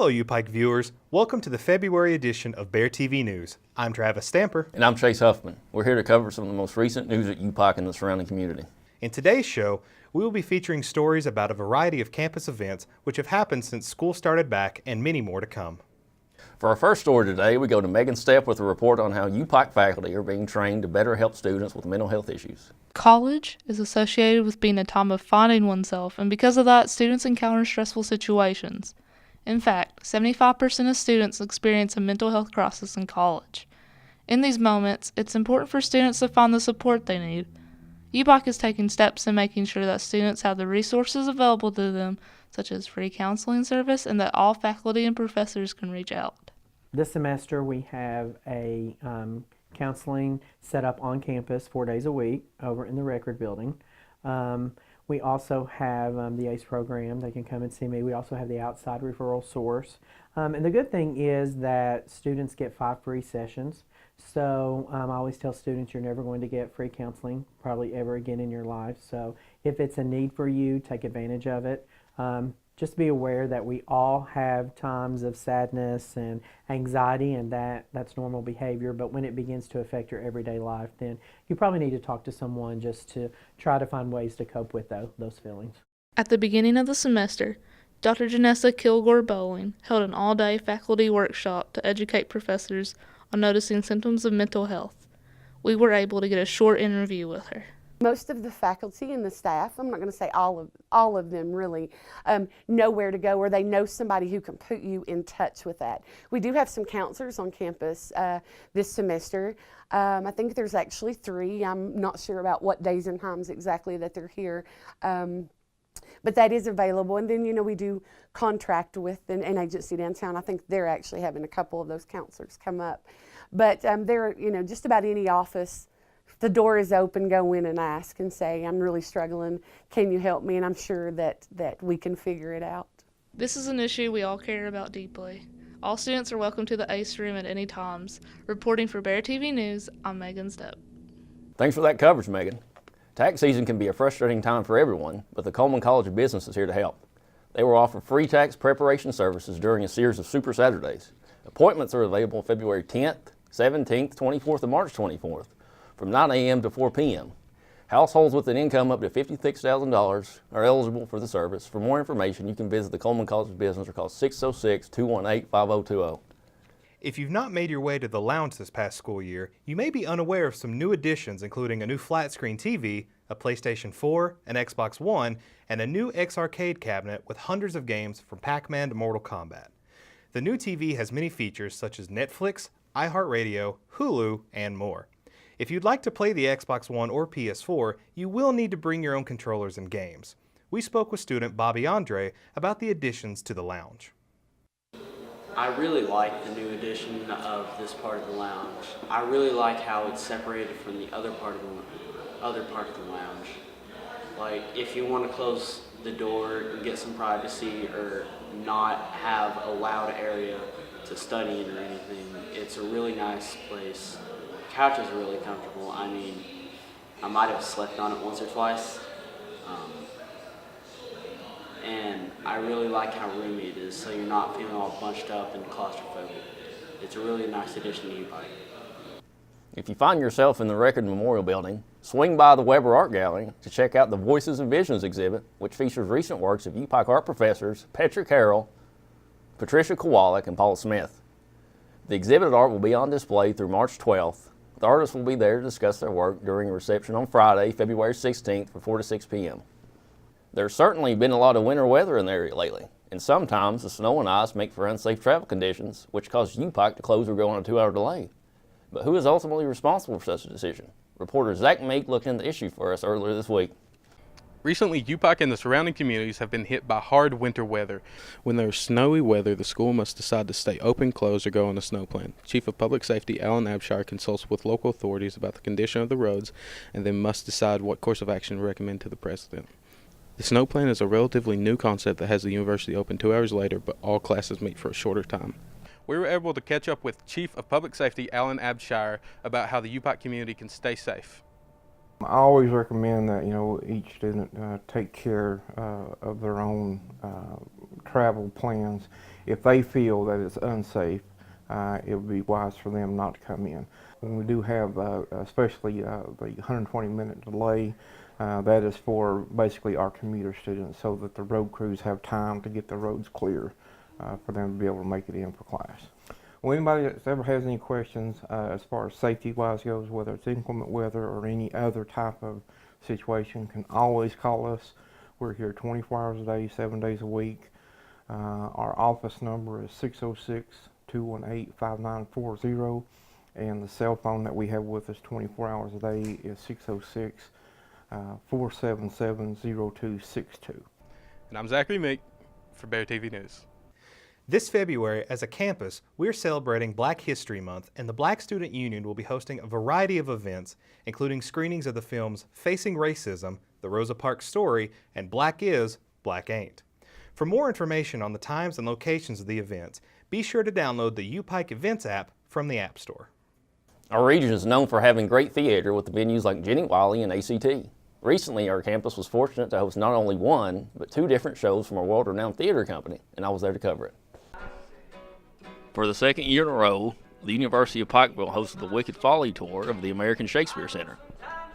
Hello, UPIKE viewers. Welcome to the February edition of Bear TV News. I'm Travis Stamper. And I'm Chase Huffman. We're here to cover some of the most recent news at UPIKE and the surrounding community. In today's show, we will be featuring stories about a variety of campus events which have happened since school started back and many more to come. For our first story today, we go to Megan Stepp with a report on how UPIKE faculty are being trained to better help students with mental health issues. College is associated with being a time of finding oneself, and because of that, students encounter stressful situations. In fact, 75% of students experience a mental health crisis in college. In these moments, it's important for students to find the support they need. UPIKE is taking steps in making sure that students have the resources available to them, such as free counseling service, and that all faculty and professors can reach out. This semester we have a counseling set up on campus 4 days a week over in the record building. We also have the ACE program. They can come and see me. We also have the outside referral source. And the good thing is that students get 5 free sessions. So I always tell students you're never going to get free counseling probably ever again in your life. So if it's a need for you, take advantage of it. Just be aware that we all have times of sadness and anxiety, and that's normal behavior. But when it begins to affect your everyday life, then you probably need to talk to someone just to try to find ways to cope with those feelings. At the beginning of the semester, Dr. Janessa Kilgore-Bowling held an all-day faculty workshop to educate professors on noticing symptoms of mental health. We were able to get a short interview with her. Most of the faculty and the staff, I'm not going to say all of them really, know where to go, or they know somebody who can put you in touch with that. We do have some counselors on campus this semester. I think there's actually 3. I'm not sure about what days and times exactly that they're here. But that is available. And then, we do contract with an agency downtown. I think they're actually having a couple of those counselors come up. But they're, just about any office, the door is open, go in and ask and say, I'm really struggling, can you help me? And I'm sure that we can figure it out. This is an issue we all care about deeply. All students are welcome to the ACE room at any times. Reporting for Bear TV News, I'm Megan Stepp. Thanks for that coverage, Megan. Tax season can be a frustrating time for everyone, but the Coleman College of Business is here to help. They will offer free tax preparation services during a series of Super Saturdays. Appointments are available February 10th, 17th, 24th, and March 24th. From 9 a.m. to 4 p.m. Households with an income up to $56,000 are eligible for the service. For more information, you can visit the Coleman College of Business or call 606-218-5020. If you've not made your way to the lounge this past school year, you may be unaware of some new additions, including a new flat-screen TV, a PlayStation 4, an Xbox One, and a new X-Arcade cabinet with hundreds of games from Pac-Man to Mortal Kombat. The new TV has many features such as Netflix, iHeartRadio, Hulu, and more. If you'd like to play the Xbox One or PS4, you will need to bring your own controllers and games. We spoke with student Bobby Andre about the additions to the lounge. I really like the new addition of this part of the lounge. I really like how it's separated from the other part of the lounge. Like, if you want to close the door and get some privacy or not have a loud area to study in or anything, it's a really nice place. The couch is really comfortable. I mean, I might have slept on it once or twice. And I really like how roomy it is, so you're not feeling all bunched up and claustrophobic. It's a really nice addition to UPIKE. If you find yourself in the Record Memorial Building, swing by the Weber Art Gallery to check out the Voices and Visions exhibit, which features recent works of UPIKE art professors Patrick Harrell, Patricia Kowalik, and Paul Smith. The exhibited art will be on display through March 12th. The artists will be there to discuss their work during a reception on Friday, February 16th from 4 to 6 p.m. There's certainly been a lot of winter weather in the area lately, and sometimes the snow and ice make for unsafe travel conditions, which cause UPIKE to close or go on a 2-hour delay. But who is ultimately responsible for such a decision? Reporter Zach Meek looked into the issue for us earlier this week. Recently, UPIKE and the surrounding communities have been hit by hard winter weather. When there's snowy weather, the school must decide to stay open, close, or go on a snow plan. Chief of Public Safety Alan Abshire consults with local authorities about the condition of the roads and then must decide what course of action to recommend to the president. The snow plan is a relatively new concept that has the university open 2 hours later, but all classes meet for a shorter time. We were able to catch up with Chief of Public Safety Alan Abshire about how the UPIKE community can stay safe. I always recommend that each student take care of their own travel plans, if they feel that it's unsafe, it would be wise for them not to come in. When we do have, especially the 120-minute delay, that is for basically our commuter students, so that the road crews have time to get the roads clear for them to be able to make it in for class. Well, anybody that ever has any questions as far as safety-wise goes, whether it's inclement weather or any other type of situation, can always call us. We're here 24 hours a day, 7 days a week. Our office number is 606-218-5940, and the cell phone that we have with us 24 hours a day is 606-477-0262. And I'm Zachary Meek for Bear TV News. This February, as a campus, we're celebrating Black History Month, and the Black Student Union will be hosting a variety of events, including screenings of the films Facing Racism, The Rosa Parks Story, and Black Is, Black Ain't. For more information on the times and locations of the events, be sure to download the UPIKE Events app from the App Store. Our region is known for having great theater with venues like Jenny Wiley and ACT. Recently, our campus was fortunate to host not only one, but 2 different shows from a world-renowned theater company, and I was there to cover it. For the second year in a row, the University of Pikeville hosted the Wicked Folly Tour of the American Shakespeare Center.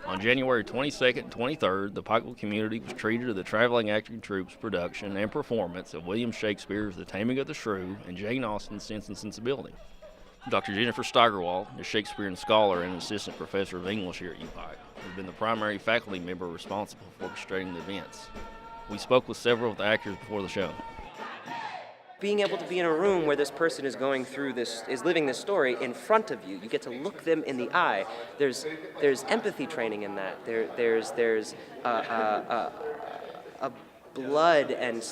On January 22nd and 23rd, the Pikeville community was treated to the Traveling Acting Troupe's production and performance of William Shakespeare's The Taming of the Shrew and Jane Austen's Sense and Sensibility. Dr. Jennifer Steigerwald, a Shakespearean scholar and assistant professor of English here at UPIKE, has been the primary faculty member responsible for orchestrating the events. We spoke with several of the actors before the show. Being able to be in a room where this person is going through this, is living this story in front of you, you get to look them in the eye. There's empathy training in that. There's a blood and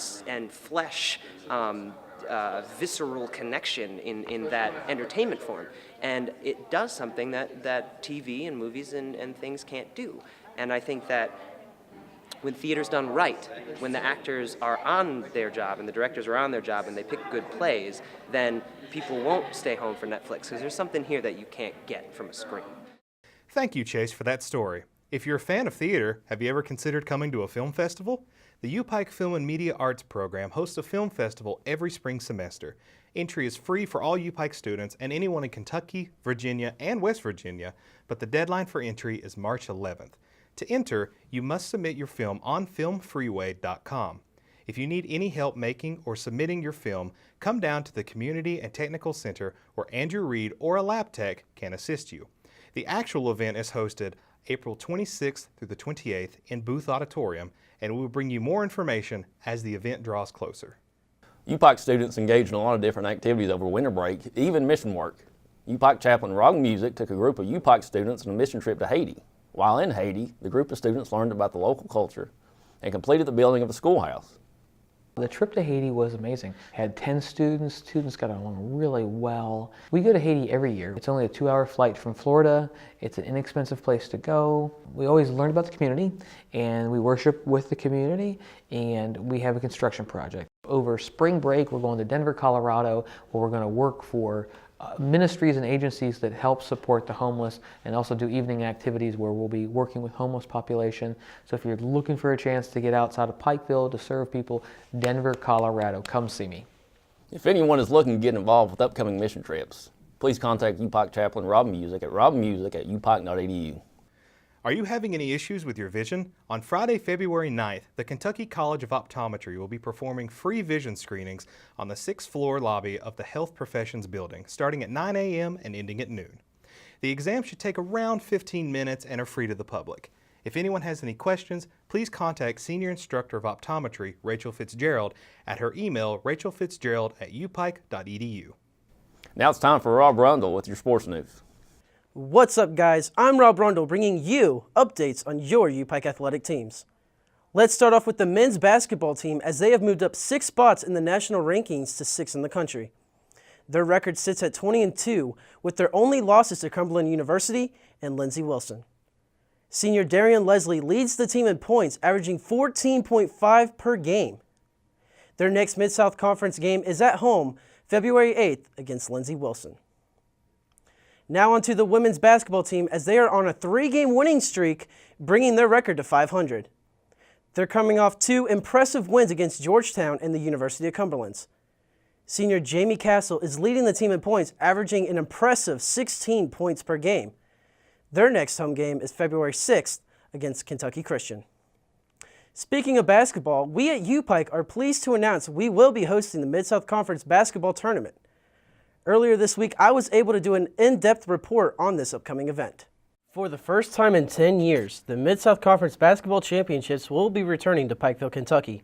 flesh, visceral connection in that entertainment form, and it does something that TV and movies and things can't do. And I think that when theater's done right, when the actors are on their job and the directors are on their job and they pick good plays, then people won't stay home for Netflix, because there's something here that you can't get from a screen. Thank you, Chase, for that story. If you're a fan of theater, have you ever considered coming to a film festival? The UPIKE Film and Media Arts program hosts a film festival every spring semester. Entry is free for all UPIKE students and anyone in Kentucky, Virginia, and West Virginia, but the deadline for entry is March 11th. To enter, you must submit your film on filmfreeway.com. If you need any help making or submitting your film, come down to the Community and Technical Center where Andrew Reed or a lab tech can assist you. The actual event is hosted April 26th through the 28th in Booth Auditorium, and we will bring you more information as the event draws closer. UPIKE students engaged in a lot of different activities over winter break, even mission work. UPIKE chaplain Rob Music took a group of UPIKE students on a mission trip to Haiti. While in Haiti, the group of students learned about the local culture and completed the building of a schoolhouse. The trip to Haiti was amazing. Had 10 students. Students got along really well. We go to Haiti every year. It's only a 2-hour flight from Florida. It's an inexpensive place to go. We always learn about the community, and we worship with the community, and we have a construction project. Over spring break, we're going to Denver, Colorado, where we're going to work for ministries and agencies that help support the homeless, and also do evening activities where we'll be working with homeless population. So if you're looking for a chance to get outside of Pikeville to serve people, Denver, Colorado, come see me. If anyone is looking to get involved with upcoming mission trips, please contact UPIKE chaplain Rob Music at robmusic@upike.edu. Are you having any issues with your vision? On Friday, February 9th, the Kentucky College of Optometry will be performing free vision screenings on the 6th floor lobby of the Health Professions Building, starting at 9 a.m. and ending at noon. The exam should take around 15 minutes and are free to the public. If anyone has any questions, please contact Senior Instructor of Optometry, Rachel Fitzgerald, at her email, rachelfitzgerald@upike.edu. Now it's time for Rob Rundle with your sports news. What's up, guys? I'm Rob Rundle, bringing you updates on your UPIKE athletic teams. Let's start off with the men's basketball team, as they have moved up 6 spots in the national rankings to 6th in the country. Their record sits at 20-2, with their only losses to Cumberland University and Lindsey Wilson. Senior Darian Leslie leads the team in points, averaging 14.5 per game. Their next Mid-South Conference game is at home, February 8th, against Lindsey Wilson. Now on to the women's basketball team, as they are on a 3-game winning streak, bringing their record to 500. They're coming off 2 impressive wins against Georgetown and the University of Cumberland. Senior Jamie Castle is leading the team in points, averaging an impressive 16 points per game. Their next home game is February 6th against Kentucky Christian. Speaking of basketball, we at UPIKE are pleased to announce we will be hosting the Mid-South Conference Basketball Tournament. Earlier this week, I was able to do an in-depth report on this upcoming event. For the first time in 10 years, the Mid-South Conference Basketball Championships will be returning to Pikeville, Kentucky.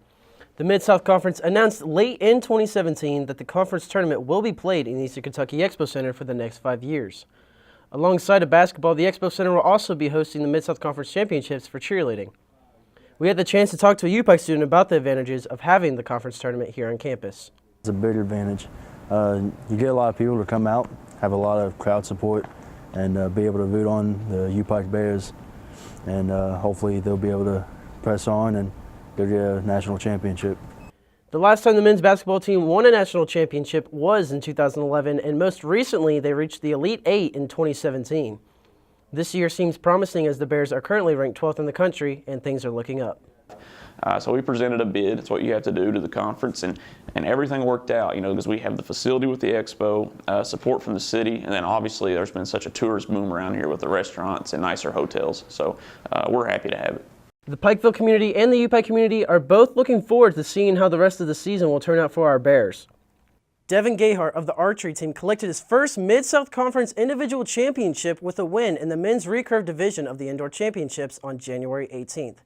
The Mid-South Conference announced late in 2017 that the conference tournament will be played in the Eastern Kentucky Expo Center for the next 5 years. Alongside of basketball, the Expo Center will also be hosting the Mid-South Conference Championships for cheerleading. We had the chance to talk to a UPIKE student about the advantages of having the conference tournament here on campus. It's a big advantage. You get a lot of people to come out, have a lot of crowd support, and be able to root on the UPIKE Bears, and hopefully they'll be able to press on and go get a national championship. The last time the men's basketball team won a national championship was in 2011, and most recently they reached the Elite Eight in 2017. This year seems promising as the Bears are currently ranked 12th in the country and things are looking up. So we presented a bid. It's what you have to do to the conference, and everything worked out, because we have the facility with the expo, support from the city, and then obviously there's been such a tourist boom around here with the restaurants and nicer hotels. So we're happy to have it. The Pikeville community and the UPIKE community are both looking forward to seeing how the rest of the season will turn out for our Bears. Devin Gayhart of the archery team collected his first Mid-South Conference individual championship with a win in the men's recurve division of the indoor championships on January 18th.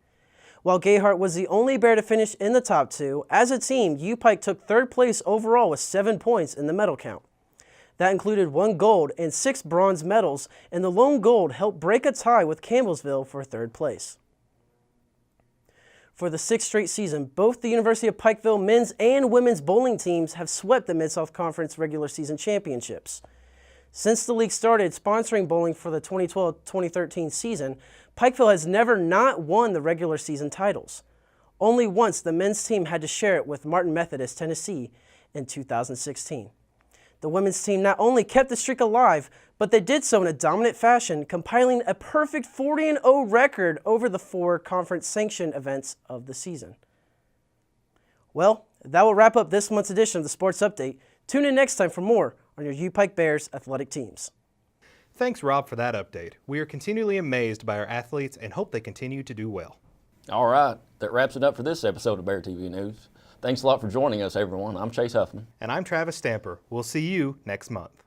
While Gayhart was the only Bear to finish in the top two, as a team, UPIKE took third place overall with 7 points in the medal count. That included 1 gold and 6 bronze medals, and the lone gold helped break a tie with Campbellsville for third place. For the 6th straight season, both the University of Pikeville men's and women's bowling teams have swept the Mid-South Conference regular season championships. Since the league started sponsoring bowling for the 2012-2013 season, Pikeville has never not won the regular season titles. Only once the men's team had to share it with Martin Methodist, Tennessee in 2016. The women's team not only kept the streak alive, but they did so in a dominant fashion, compiling a perfect 40-0 record over the 4 conference-sanctioned events of the season. Well, that will wrap up this month's edition of the Sports Update. Tune in next time for more on your UPIKE Bears athletic teams. Thanks, Rob, for that update. We are continually amazed by our athletes and hope they continue to do well. All right, that wraps it up for this episode of Bear TV News. Thanks a lot for joining us, everyone. I'm Chase Huffman. And I'm Travis Stamper. We'll see you next month.